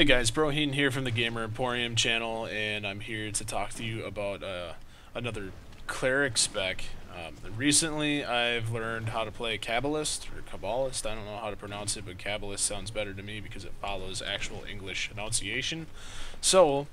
Hey guys, Broheen here from the Gamer Emporium channel, and I'm here to talk to you about another cleric spec. Recently, I've learned how to play Cabalist, or Cabalist, I don't know how to pronounce it, but Cabalist sounds better to me because it follows actual English enunciation. So,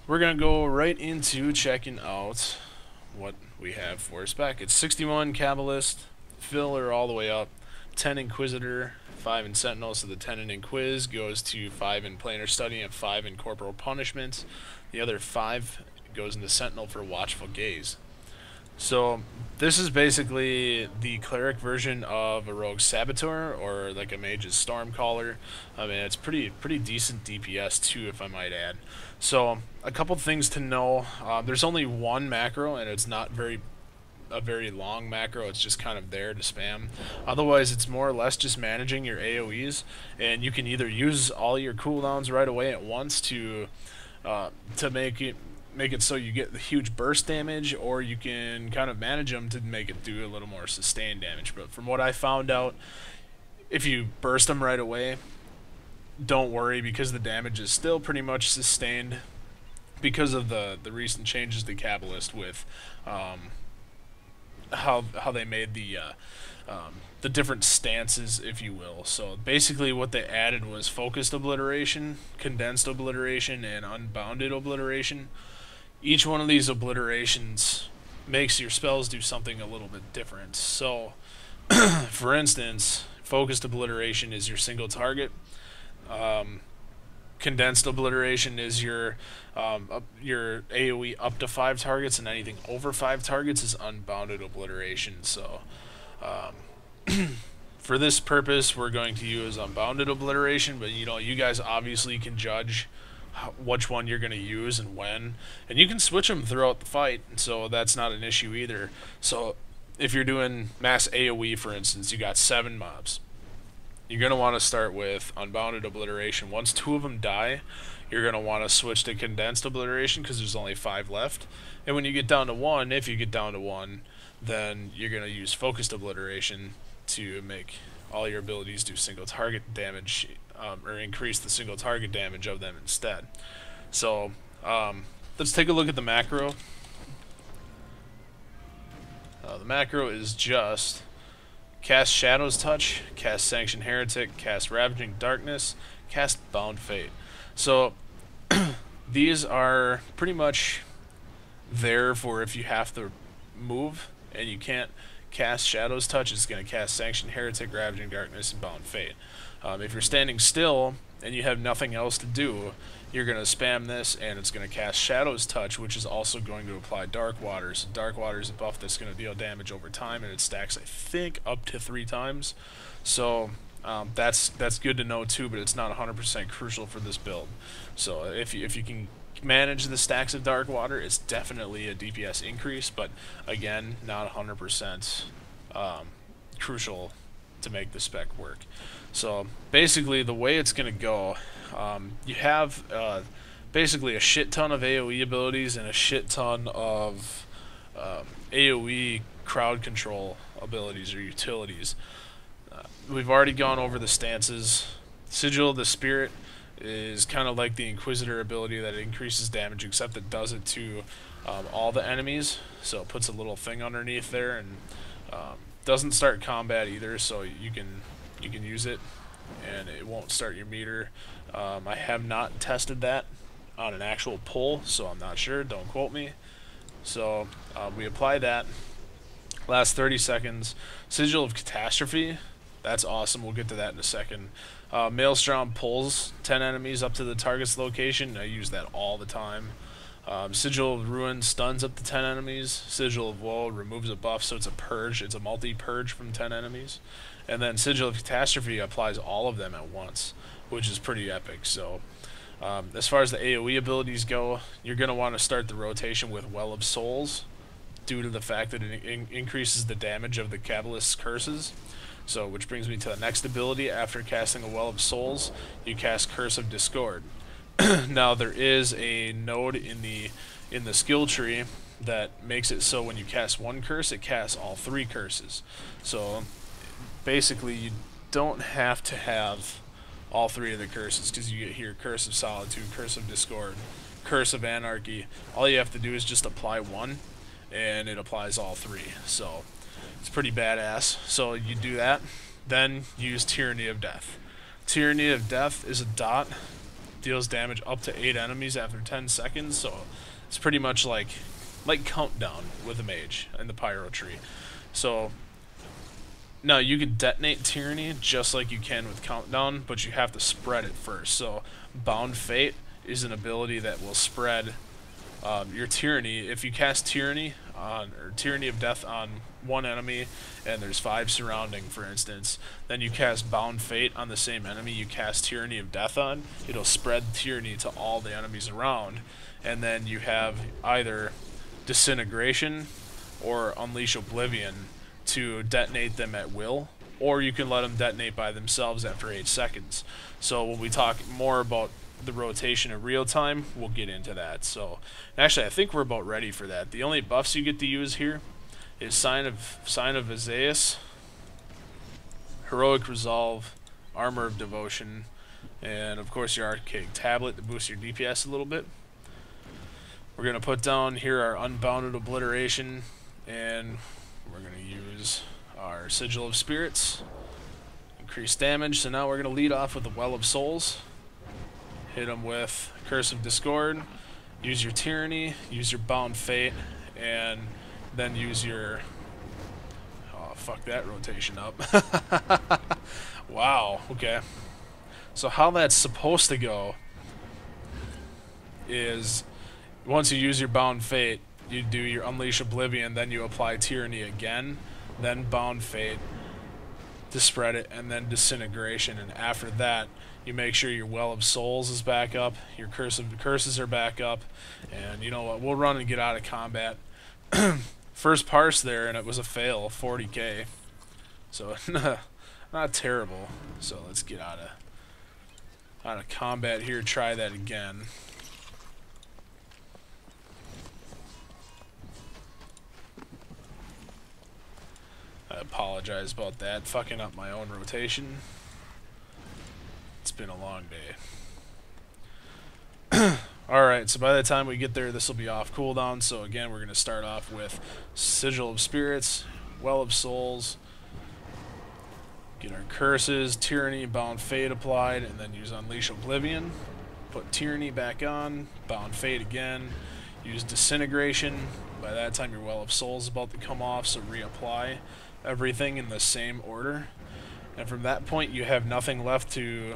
we're going to go right into checking out what we have for a spec. It's 61 Cabalist, filler all the way up, 10 Inquisitor, 5 in Sentinel, so the 10 in Inquis goes to 5 in Planar Study and 5 in Corporal Punishment. The other 5 goes into Sentinel for Watchful Gaze. So this is basically the cleric version of a rogue saboteur, or like a mage's stormcaller. I mean, it's pretty decent DPS too, if I might add. So a couple things to know. There's only one macro, and it's not a very long macro. It's just kind of there to spam. Otherwise, it's more or less just managing your AoEs, and you can either use all your cooldowns right away at once to make it so you get the huge burst damage, or you can kind of manage them to make it do a little more sustained damage. But from what I found out, if you burst them right away, don't worry, because the damage is still pretty much sustained because of the recent changes to Cabalist with how they made the different stances, if you will. So basically what they added was focused obliteration, condensed obliteration, and unbounded obliteration. Each one of these obliterations makes your spells do something a little bit different. So for instance, focused obliteration is your single target. Condensed obliteration is your AoE up to 5 targets, and anything over 5 targets is unbounded obliteration. So for this purpose, we're going to use unbounded obliteration, but you guys obviously can judge which one you're going to use and when, and you can switch them throughout the fight, so that's not an issue either. So if you're doing mass AoE, for instance, you got 7 mobs. You're going to want to start with unbounded obliteration. Once 2 of them die, you're going to want to switch to condensed obliteration because there's only 5 left. And when you get down to 1, if you get down to 1, then you're going to use focused obliteration to make all your abilities do single target damage, or increase the single target damage of them instead. So let's take a look at the macro. The macro is just cast Shadow's Touch, cast Sanction Heretic, cast Ravaging Darkness, cast Bound Fate. So these are pretty much there for if you have to move and you can't cast Shadow's Touch, it's going to cast Sanction Heretic, Ravaging Darkness, and Bound Fate. If you're standing still and you have nothing else to do, you're going to spam this, and it's going to cast Shadow's Touch, which is also going to apply Dark Water. So Dark Water is a buff that's going to deal damage over time, and it stacks, I think, up to 3 times. So that's good to know too, but it's not 100% crucial for this build. So if you can manage the stacks of Dark Water, it's definitely a DPS increase, but again, not 100% crucial to make the spec work. So basically the way it's going to go, you have basically a shit ton of AoE abilities and a shit ton of AoE crowd control abilities or utilities. We've already gone over the stances. Sigil of the Spirit is kind of like the Inquisitor ability that increases damage, except it does it to all the enemies. So it puts a little thing underneath there, and doesn't start combat either, so you can use it and it won't start your meter. I have not tested that on an actual pull, so I'm not sure, don't quote me. So we apply that, last 30 seconds. Sigil of Catastrophe, that's awesome, we'll get to that in a second. Maelstrom pulls 10 enemies up to the target's location. I use that all the time. Sigil of Ruin stuns up to 10 enemies. Sigil of Woe removes a buff, so it's a purge. It's a multi-purge from 10 enemies. And then Sigil of Catastrophe applies all of them at once, which is pretty epic. So as far as the AoE abilities go, you're going to want to start the rotation with Well of Souls, due to the fact that it increases the damage of the Cabalist's curses. So, which brings me to the next ability. After casting a Well of Souls, you cast Curse of Discord. Now there is a node in the skill tree that makes it so when you cast one curse, it casts all 3 curses. So basically, you don't have to have all three of the curses, because you get here Curse of Solitude, Curse of Discord, Curse of Anarchy. All you have to do is just apply one, and it applies all three. So it's pretty badass. So you do that, then use Tyranny of Death. Tyranny of Death is a dot, deals damage up to 8 enemies after 10 seconds, so it's pretty much like Countdown with a mage and the Pyro tree. So now you can detonate Tyranny just like you can with Countdown, but you have to spread it first. So Bound Fate is an ability that will spread your Tyranny. If you cast Tyranny or Tyranny of Death on one enemy and there's 5 surrounding, for instance, then you cast Bound Fate on the same enemy you cast Tyranny of Death on, it'll spread Tyranny to all the enemies around, and then you have either Disintegration or Unleash Oblivion to detonate them at will, or you can let them detonate by themselves after 8 seconds. So when we talk more about the rotation in real time, we'll get into that. So actually I think we're about ready for that. The only buffs you get to use here is Sign of Isaias, Heroic Resolve, Armor of Devotion, and of course your Archaic Tablet to boost your DPS a little bit. We're going to put down here our Unbounded Obliteration, and we're going to use our Sigil of Spirits, increase damage. So now we're going to lead off with the Well of Souls. Hit them with Curse of Discord, use your Tyranny, use your Bound Fate, and then use your... oh, fuck that rotation up. Wow, okay. So how that's supposed to go is, once you use your Bound Fate, you do your Unleash Oblivion, then you apply Tyranny again, then Bound Fate to spread it, and then Disintegration, and after that you make sure your Well of Souls is back up, your Curses are back up, and you know what, we'll run and get out of combat. First parse there, and it was a fail, 40k, so not terrible. So let's get out of combat here, try that again. I apologize about that, fucking up my own rotation. It's been a long day. Alright, so by the time we get there, this will be off cooldown. So again, we're going to start off with Sigil of Spirits, Well of Souls, get our curses, Tyranny, Bound Fate applied, and then use Unleash Oblivion. Put Tyranny back on, Bound Fate again, use Disintegration. By that time your Well of Souls is about to come off, so reapply everything in the same order. And from that point you have nothing left to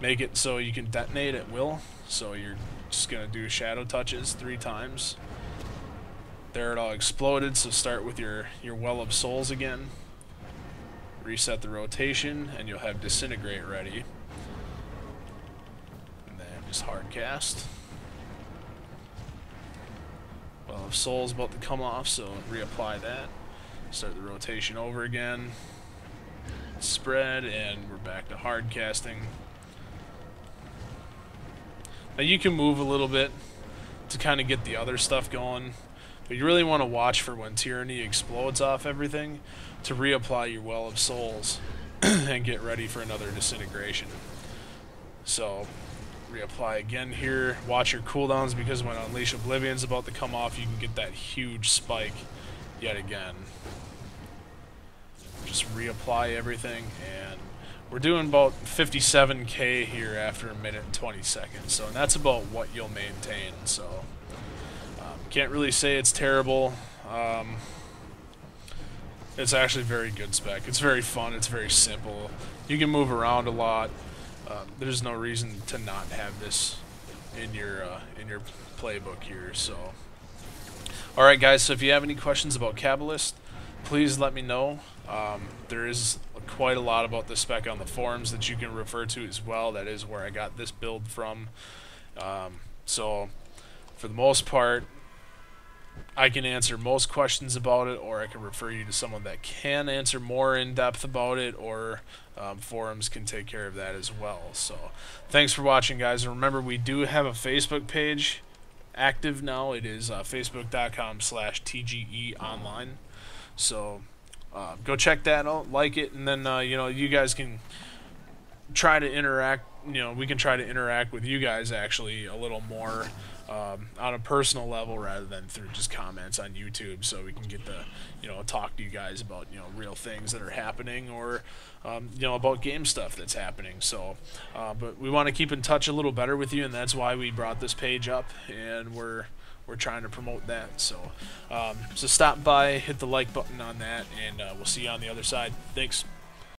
make it so you can detonate at will. So you're just going to do Shadow Touches 3 times. There it all exploded, so start with your Well of Souls again. Reset the rotation, and you'll have Disintegrate ready. And then just hard cast. Well of Souls about to come off, so reapply that. Start the rotation over again. Spread, and we're back to hard casting. Now you can move a little bit to kind of get the other stuff going, but you really want to watch for when Tyranny explodes off everything to reapply your Well of Souls and get ready for another Disintegration. So reapply again here. Watch your cooldowns, because when Unleash Oblivion's about to come off, you can get that huge spike yet again. Just reapply everything, and we're doing about 57k here after 1 minute and 20 seconds, so that's about what you'll maintain. So can't really say it's terrible. It's actually very good spec. It's very fun, it's very simple, you can move around a lot. There's no reason to not have this in your playbook here. So alright guys, so if you have any questions about Cabalist, please let me know. There is quite a lot about the spec on the forums that you can refer to as well. That is where I got this build from. So for the most part, I can answer most questions about it, or I can refer you to someone that can answer more in depth about it, or forums can take care of that as well. So thanks for watching guys, and remember we do have a Facebook page active now. It is facebook.com/TGEonline. So go check that out, like it, and then you know, you guys can try to interact. We can try to interact with you guys actually a little more on a personal level rather than through just comments on YouTube, so we can get to talk to you guys about real things that are happening, or about game stuff that's happening. So but we want to keep in touch a little better with you, and that's why we brought this page up, and we're trying to promote that. So so stop by, hit the like button on that, and we'll see you on the other side. Thanks.